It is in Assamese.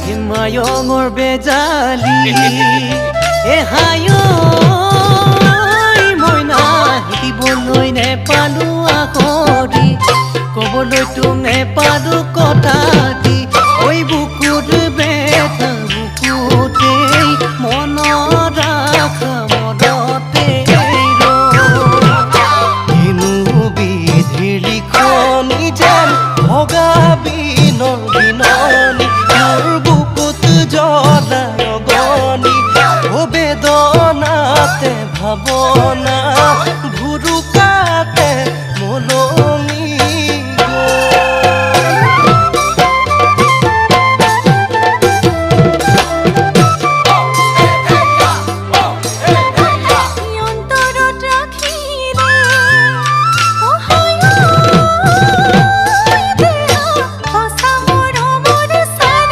হিমায়ঙৰ বেজালি হায় মইনা দিবলৈ নেপালো আকৰি ক'বলৈ তোক নেপালো কথা দি ঐ বুকুত বেথা বুকুতেই মনত ৰাখা মনতে কিনো বিধিৰ লিখনি যেন ভগা বিনৰ বিননি মোৰ বুকুত জ্বলা অগনি ও বেদনাতে ভাৱনা